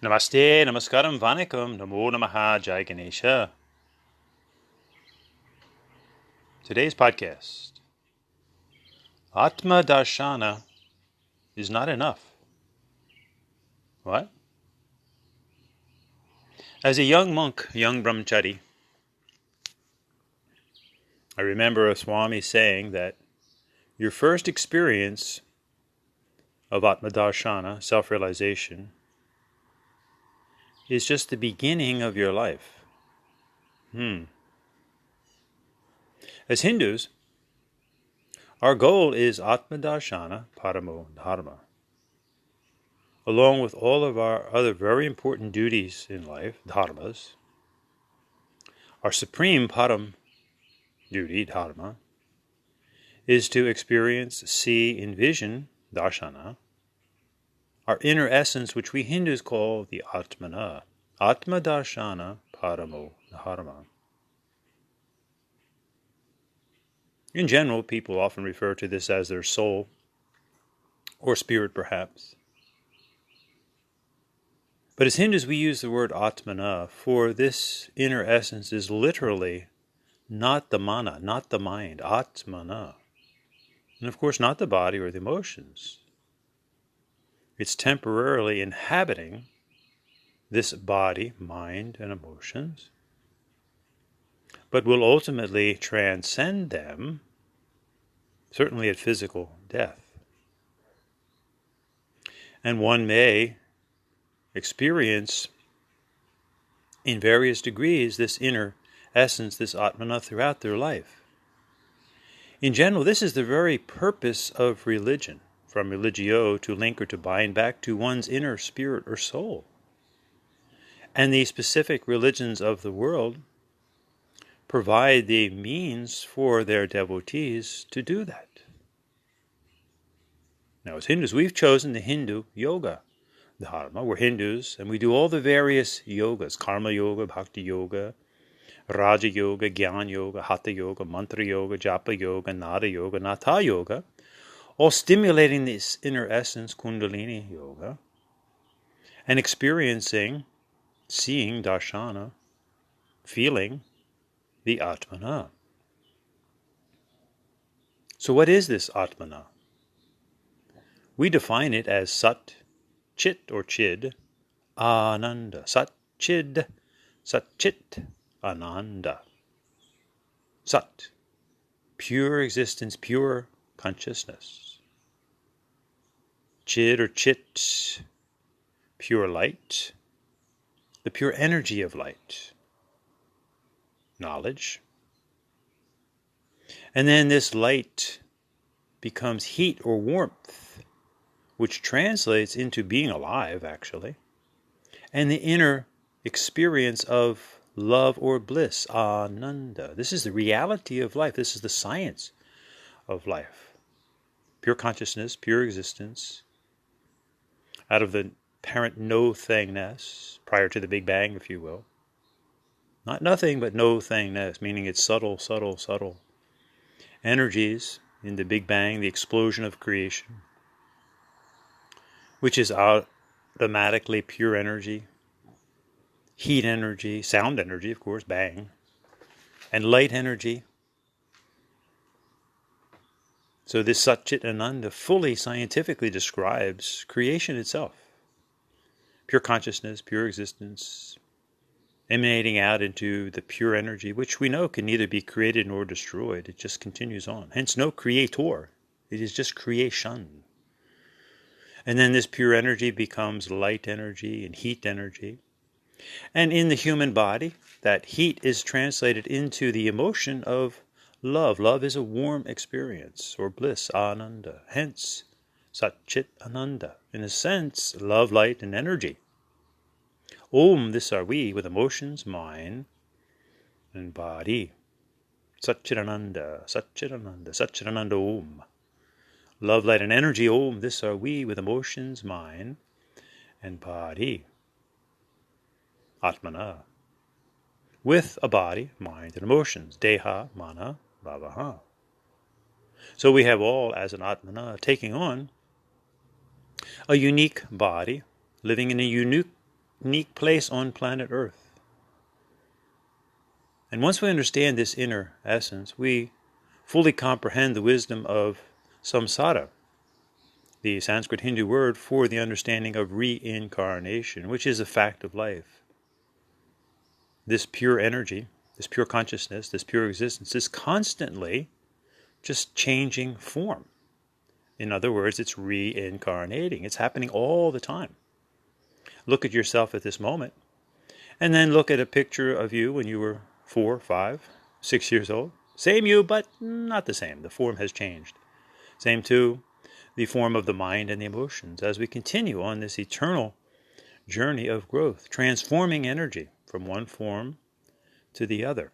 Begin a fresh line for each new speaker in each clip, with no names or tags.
Namaste, namaskaram, vanakkam, namo namaha, jai Ganesha. Today's podcast, Atma Darsana is not enough. What? As a young monk, young brahmachari, I remember a Swami saying that your first experience of Atma Darsana, self-realization, is just the beginning of your life. As Hindus, our goal is Atma Darshana Paramo Dharma. Along with all of our other very important duties in life, dharmas, our supreme param duty, dharma, is to experience, see, envision, darshana, our inner essence, which we Hindus call the Atmana. Atma Darshana Paramo Dharma. In general, people often refer to this as their soul, or spirit perhaps. But as Hindus, we use the word Atmana, for this inner essence is literally not the mana, not the mind, Atmana. And of course, not the body or the emotions. It's temporarily inhabiting this body, mind, and emotions, but will ultimately transcend them, certainly at physical death. And one may experience in various degrees this inner essence, this Atmana, throughout their life. In general, this is the very purpose of religion, from religio, to link or to bind back to one's inner spirit or soul. And the specific religions of the world provide the means for their devotees to do that. Now, as Hindus, we've chosen the Hindu yoga dharma. We're Hindus, and we do all the various yogas, karma yoga, bhakti yoga, raja yoga, jnana yoga, hatha yoga, mantra yoga, japa yoga, nada yoga, natha yoga, all stimulating this inner essence, kundalini yoga, and experiencing, seeing, darshana, feeling the Atmana. So what is this Atmana? We define it as Sat, Chit or Chid, Ananda. Sat, Chid, Sat, Chit, Ananda. Sat, pure existence, pure consciousness. Chid or Chit, pure light, the pure energy of light. Knowledge. And then this light becomes heat or warmth, which translates into being alive, actually, and the inner experience of love or bliss, ananda. This is the reality of life. This is the science of life. Pure consciousness, pure existence, out of the apparent no-thingness, prior to the Big Bang, if you will. Not nothing, but no-thingness, meaning it's subtle, subtle, subtle energies in the Big Bang, the explosion of creation, which is automatically pure energy, heat energy, sound energy, of course, bang, and light energy. So this Sat Chit Ananda fully scientifically describes creation itself. Pure consciousness, pure existence, emanating out into the pure energy, which we know can neither be created nor destroyed. It just continues on. Hence no creator. It is just creation. And then this pure energy becomes light energy and heat energy. And in the human body, that heat is translated into the emotion of love. Love is a warm experience, or bliss, ananda. Hence, Sat Chit Ananda. In a sense, love, light, and energy. Om, this are we, with emotions, mind, and body. Sat Chit Ananda, Sat Chit Ananda, Sat Chit Ananda Om. Love, light, and energy, Om, this are we, with emotions, mind, and body. Atmana. With a body, mind, and emotions. Deha, mana, bhavaha. So we have all, as an Atmana, taking on a unique body, living in a unique unique place on planet Earth. And once we understand this inner essence, we fully comprehend the wisdom of samsara, the Sanskrit Hindu word for the understanding of reincarnation, which is a fact of life. This pure energy, this pure consciousness, this pure existence is constantly just changing form. In other words, it's reincarnating. It's happening all the time. Look at yourself at this moment, and then look at a picture of you when you were 4, 5, 6 years old. Same you, but not the same. The form has changed. Same too, the form of the mind and the emotions as we continue on this eternal journey of growth, transforming energy from one form to the other.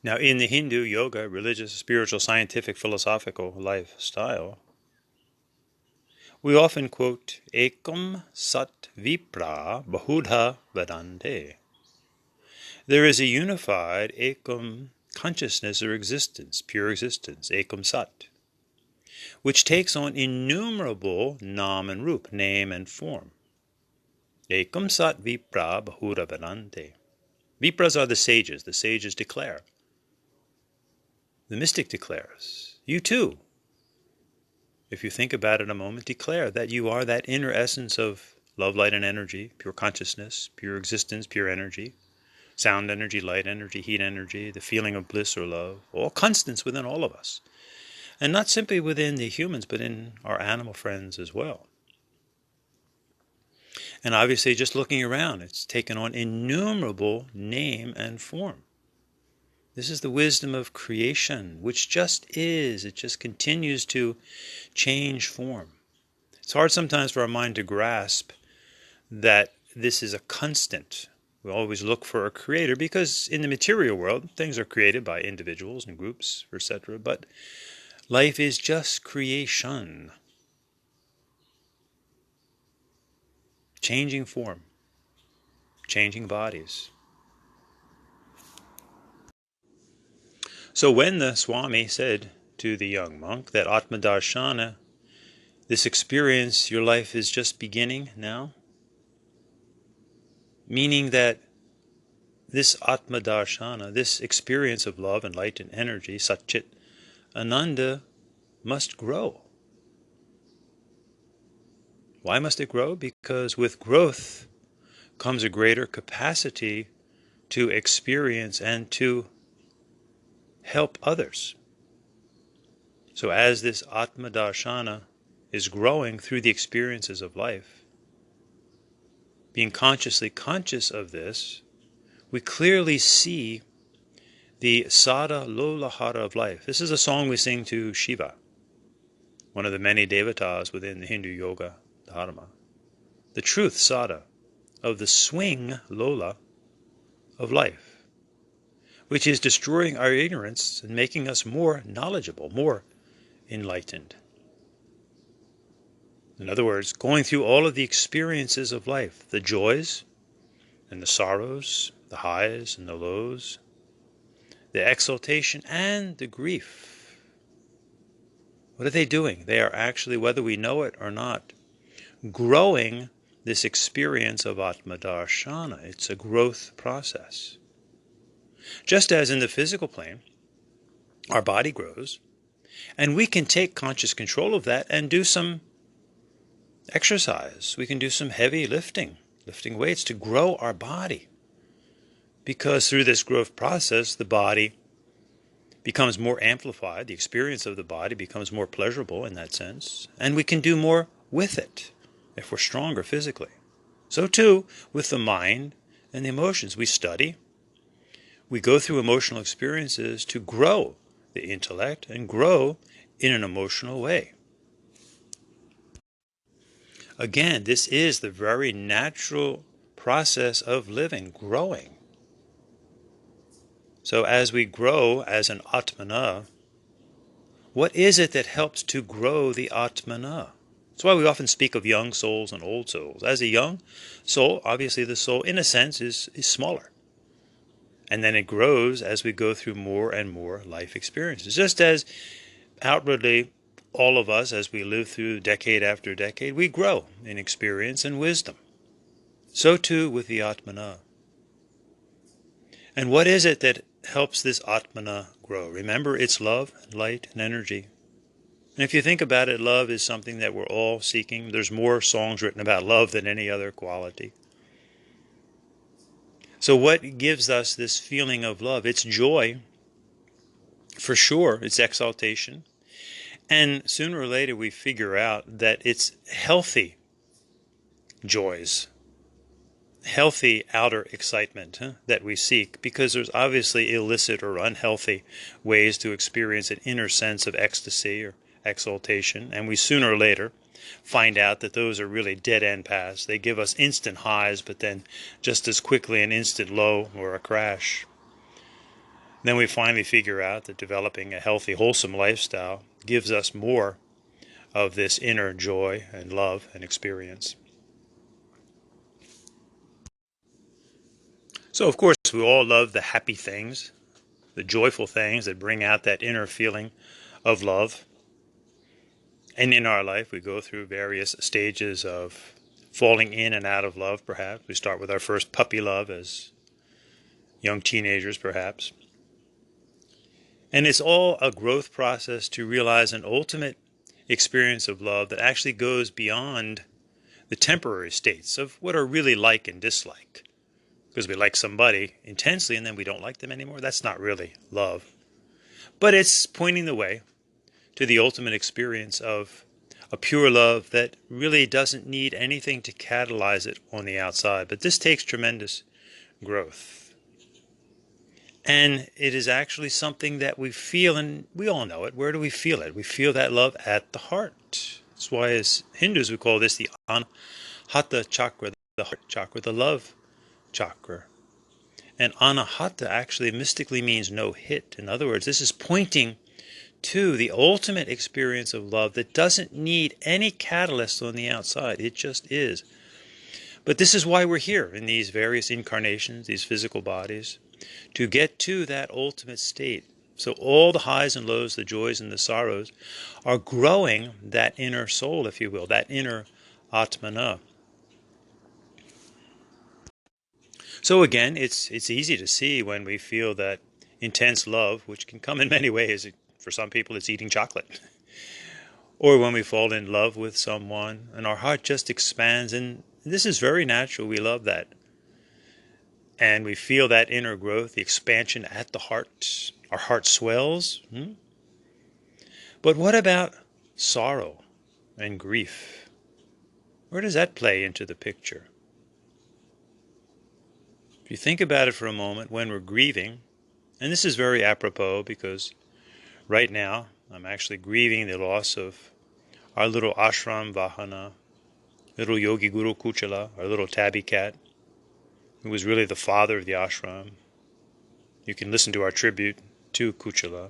Now, in the Hindu yoga, religious, spiritual, scientific, philosophical lifestyle, we often quote Ekam Sat Vipra Bahudha Vedante. There is a unified Ekam consciousness or existence, pure existence, Ekam Sat, which takes on innumerable nam and rup, name and form. Ekam Sat Vipra Bahudha Vedante. Vipras are the sages declare. The mystic declares, you too, if you think about it a moment, declare that you are that inner essence of love, light, and energy, pure consciousness, pure existence, pure energy, sound energy, light energy, heat energy, the feeling of bliss or love, all constants within all of us. And not simply within the humans, but in our animal friends as well. And obviously, just looking around, it's taken on innumerable name and form. This is the wisdom of creation, which just is. It just continues to change form. It's hard sometimes for our mind to grasp that this is a constant. We always look for a creator because in the material world, things are created by individuals and groups, etc. But life is just creation. Changing form. Changing bodies. So when the Swami said to the young monk that Atma Darsana, this experience, your life is just beginning now, meaning that this Atma Darsana, this experience of love and light and energy, Satchit Ananda, must grow. Why must it grow? Because with growth comes a greater capacity to experience and to help others. So as this Atma Darshana is growing through the experiences of life, being consciously conscious of this, we clearly see the Sada Lolahara of life. This is a song we sing to Shiva, one of the many devatas within the Hindu yoga dharma. The truth, Sada, of the swing Lola of life, which is destroying our ignorance and making us more knowledgeable, more enlightened. In other words, going through all of the experiences of life, the joys and the sorrows, the highs and the lows, the exaltation and the grief. What are they doing? They are actually, whether we know it or not, growing this experience of Atma Darshana. It's a growth process. Just as in the physical plane, our body grows, and we can take conscious control of that and do some exercise. We can do some heavy lifting weights to grow our body. Because through this growth process, the body becomes more amplified, the experience of the body becomes more pleasurable in that sense, and we can do more with it if we're stronger physically. So too with the mind and the emotions. We study, we go through emotional experiences to grow the intellect and grow in an emotional way. Again, this is the very natural process of living, growing. So as we grow as an Atmana, what is it that helps to grow the Atmana? That's why we often speak of young souls and old souls. As a young soul, obviously the soul, in a sense, is smaller. And then it grows as we go through more and more life experiences. Just as outwardly all of us, as we live through decade after decade, we grow in experience and wisdom. So too with the Atmana. And what is it that helps this Atmana grow? Remember, it's love, light, and energy. And if you think about it, love is something that we're all seeking. There's more songs written about love than any other quality. So what gives us this feeling of love? It's joy, for sure. It's exaltation. And sooner or later we figure out that it's healthy joys, healthy outer excitement that we seek, because there's obviously illicit or unhealthy ways to experience an inner sense of ecstasy or exaltation, and we sooner or later find out that those are really dead-end paths. They give us instant highs, but then just as quickly an instant low or a crash. Then we finally figure out that developing a healthy, wholesome lifestyle gives us more of this inner joy and love and experience. So, of course, we all love the happy things, the joyful things that bring out that inner feeling of love. And in our life, we go through various stages of falling in and out of love, perhaps. We start with our first puppy love as young teenagers, perhaps. And it's all a growth process to realize an ultimate experience of love that actually goes beyond the temporary states of what are really like and dislike. Because we like somebody intensely and then we don't like them anymore. That's not really love. But it's pointing the way to the ultimate experience of a pure love that really doesn't need anything to catalyze it on the outside. But this takes tremendous growth. And it is actually something that we feel, and we all know it. Where do we feel it? We feel that love at the heart. That's why as Hindus we call this the Anahata chakra, the heart chakra, the love chakra. And Anahata actually mystically means no hit. In other words, this is pointing to the ultimate experience of love that doesn't need any catalyst on the outside. It just is. But this is why we're here in these various incarnations, these physical bodies, to get to that ultimate state. So all the highs and lows, the joys and the sorrows, are growing that inner soul, if you will, that inner Atmana. So again, it's easy to see when we feel that intense love, which can come in many ways. For some people, it's eating chocolate. Or when we fall in love with someone and our heart just expands, and this is very natural. We love that. And we feel that inner growth, the expansion at the heart. Our heart swells. But what about sorrow and grief? Where does that play into the picture? If you think about it for a moment, when we're grieving, and this is very apropos because right now I'm actually grieving the loss of our little ashram vahana, little Yogi Guru Kuchala, our little tabby cat, who was really the father of the ashram. You can listen to our tribute to Kuchala.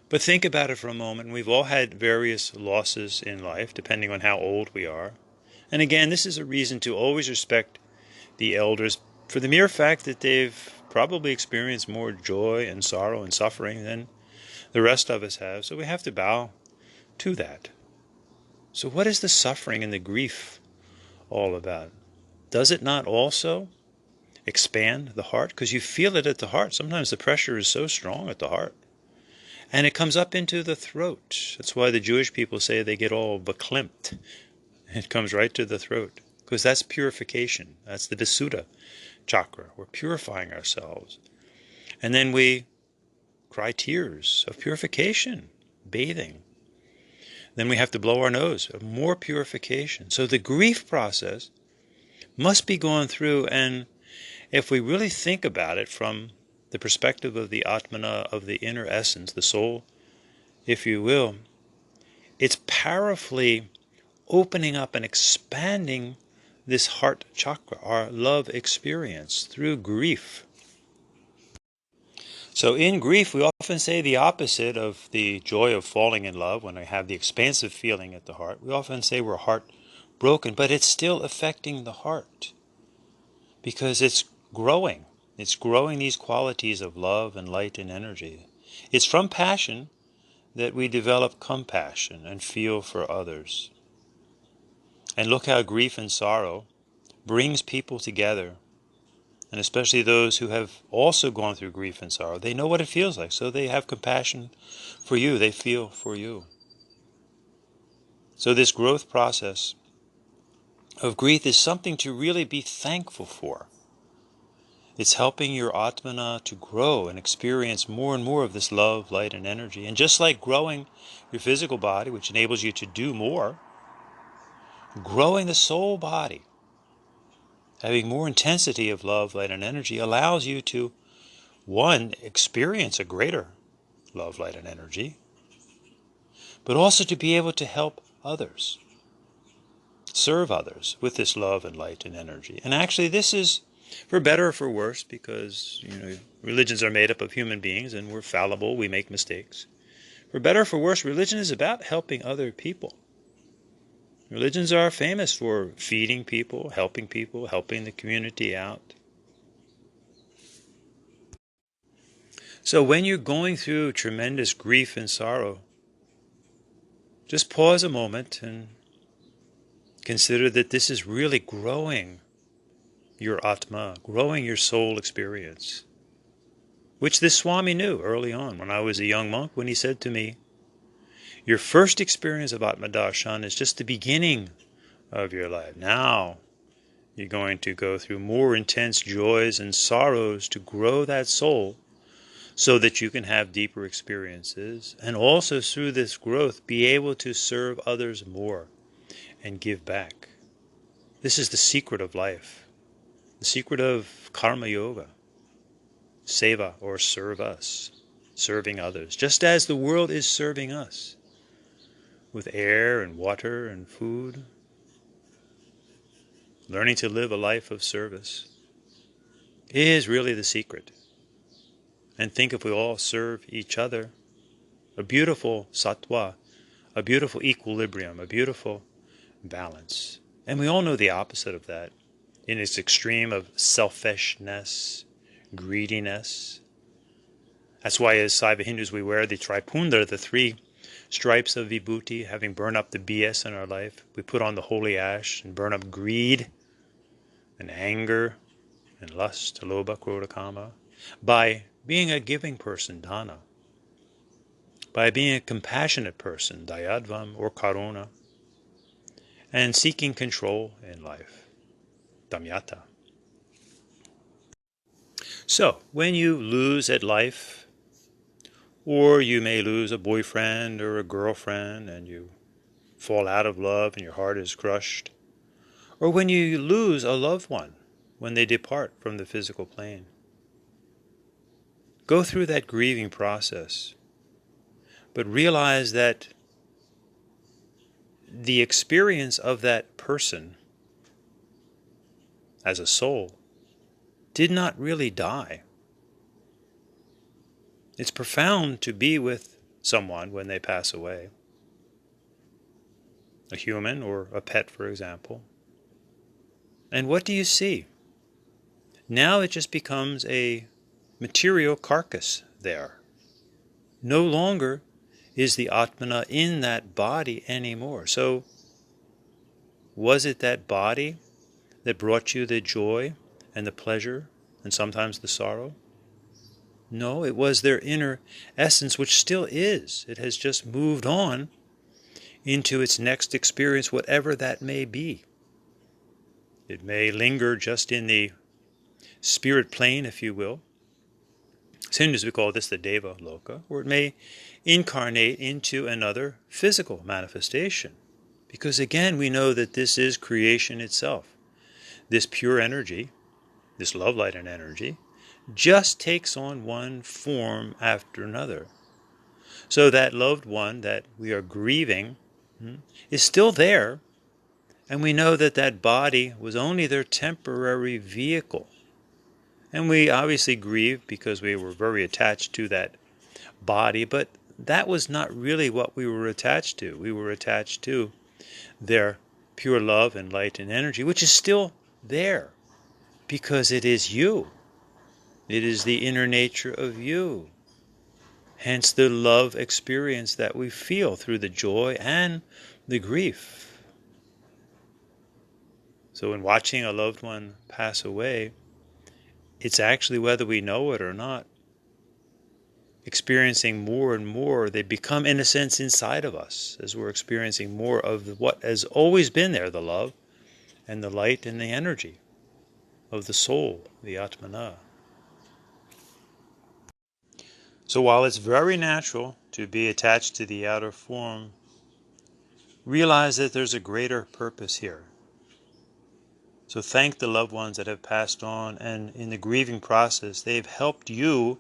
But think about it for a moment. We've all had various losses in life, depending on how old we are. And again, this is a reason to always respect the elders for the mere fact that they've probably experienced more joy and sorrow and suffering than the rest of us have. So we have to bow to that. So what is the suffering and the grief all about? Does it not also expand the heart? Because you feel it at the heart. Sometimes the pressure is so strong at the heart. And it comes up into the throat. That's why the Jewish people say they get all beklempt. It comes right to the throat. Because that's purification. That's the Visuddha chakra. We're purifying ourselves. And then we cry tears of purification, bathing. Then we have to blow our nose, more purification. So the grief process must be gone through, and if we really think about it from the perspective of the Atmana, of the inner essence, the soul, if you will, it's powerfully opening up and expanding this heart chakra, our love experience, through grief. So in grief, we often say the opposite of the joy of falling in love, when I have the expansive feeling at the heart. We often say we're heartbroken, but it's still affecting the heart because it's growing. It's growing these qualities of love and light and energy. It's from passion that we develop compassion and feel for others. And look how grief and sorrow brings people together. And especially those who have also gone through grief and sorrow. They know what it feels like, so they have compassion for you. They feel for you. So this growth process of grief is something to really be thankful for. It's helping your Atmana to grow and experience more and more of this love, light, and energy. And just like growing your physical body, which enables you to do more, growing the soul body, having more intensity of love, light, and energy allows you to, one, experience a greater love, light, and energy, but also to be able to help others, serve others with this love and light and energy. And actually this is for better or for worse, because religions are made up of human beings and we're fallible, we make mistakes. For better or for worse, religion is about helping other people. Religions are famous for feeding people, helping the community out. So when you're going through tremendous grief and sorrow, just pause a moment and consider that this is really growing your Atma, growing your soul experience, which this Swami knew early on when I was a young monk, when he said to me, your first experience of Atma Darsana is just the beginning of your life. Now you're going to go through more intense joys and sorrows to grow that soul so that you can have deeper experiences, and also through this growth be able to serve others more and give back. This is the secret of life, the secret of karma yoga, seva, or serve us, serving others, just as the world is serving us with air and water and food. Learning to live a life of service is really the secret. And think if we all serve each other, a beautiful sattva, a beautiful equilibrium, a beautiful balance. And we all know the opposite of that, in its extreme of selfishness, greediness. That's why as Saiva Hindus we wear the Tripunda, the 3 stripes of vibhuti, having burned up the BS in our life. We put on the holy ash and burn up greed and anger and lust, lobha, krodha, kama, by being a giving person, dana, by being a compassionate person, dayadvam or karuna, and seeking control in life, damyata. So, when you lose at life, or you may lose a boyfriend or a girlfriend and you fall out of love and your heart is crushed, or when you lose a loved one when they depart from the physical plane, go through that grieving process, but realize that the experience of that person as a soul did not really die. It's profound to be with someone when they pass away, a human or a pet, for example. And what do you see? Now it just becomes a material carcass there. No longer is the Atmana in that body anymore. So, was it that body that brought you the joy and the pleasure and sometimes the sorrow? No, it was their inner essence, which still is. It has just moved on into its next experience, whatever that may be. It may linger just in the spirit plane, if you will. As Hindus, we call this the Deva Loka, or it may incarnate into another physical manifestation. Because again, we know that this is creation itself. This pure energy, this love, light, and energy, just takes on one form after another. So that loved one that we are grieving is still there, and we know that that body was only their temporary vehicle. And we obviously grieve because we were very attached to that body, but that was not really what we were attached to. We were attached to their pure love and light and energy, which is still there because it is you. It is the inner nature of you. Hence the love experience that we feel through the joy and the grief. So in watching a loved one pass away, it's actually, whether we know it or not, experiencing more and more. They become, in a sense, inside of us as we're experiencing more of what has always been there, the love and the light and the energy of the soul, the Atmana. So while it's very natural to be attached to the outer form, realize that there's a greater purpose here. So thank the loved ones that have passed on, and in the grieving process, they've helped you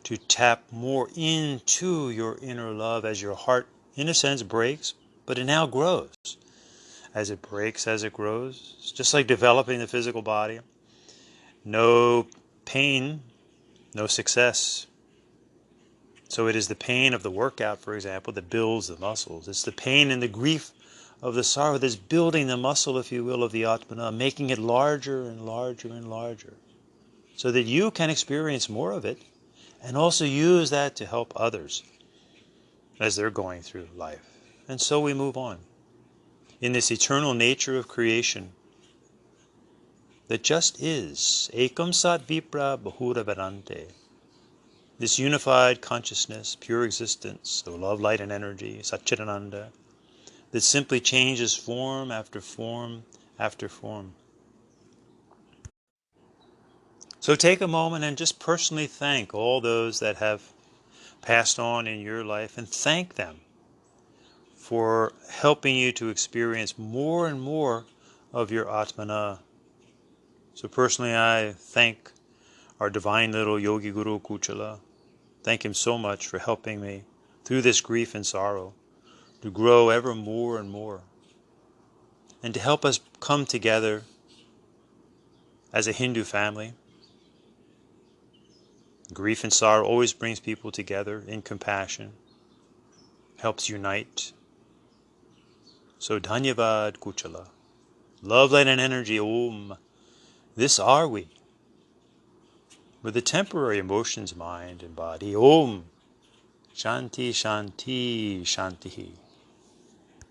to tap more into your inner love as your heart, in a sense, breaks, but it now grows. As it breaks, as it grows, it's just like developing the physical body. No pain, no success. So it is the pain of the workout, for example, that builds the muscles. It's the pain and the grief of the sorrow that's building the muscle, if you will, of the Atmana, making it larger and larger and larger, so that you can experience more of it and also use that to help others as they're going through life. And so we move on in this eternal nature of creation that just is. Ekam sat vipra bahura vedante. This unified consciousness, pure existence, the love, light, and energy, Satchitananda, that simply changes form after form after form. So take a moment and just personally thank all those that have passed on in your life, and thank them for helping you to experience more and more of your Atmana. So personally, I thank our divine little Yogi Guru Kuchala. Thank him so much for helping me through this grief and sorrow to grow ever more and more, and to help us come together as a Hindu family. Grief and sorrow always brings people together in compassion, helps unite. So Dhanyavad Kuchala. Love, light, and energy, Om. This are we. With the temporary emotions, mind and body. Om. Shanti, Shanti, Shanti.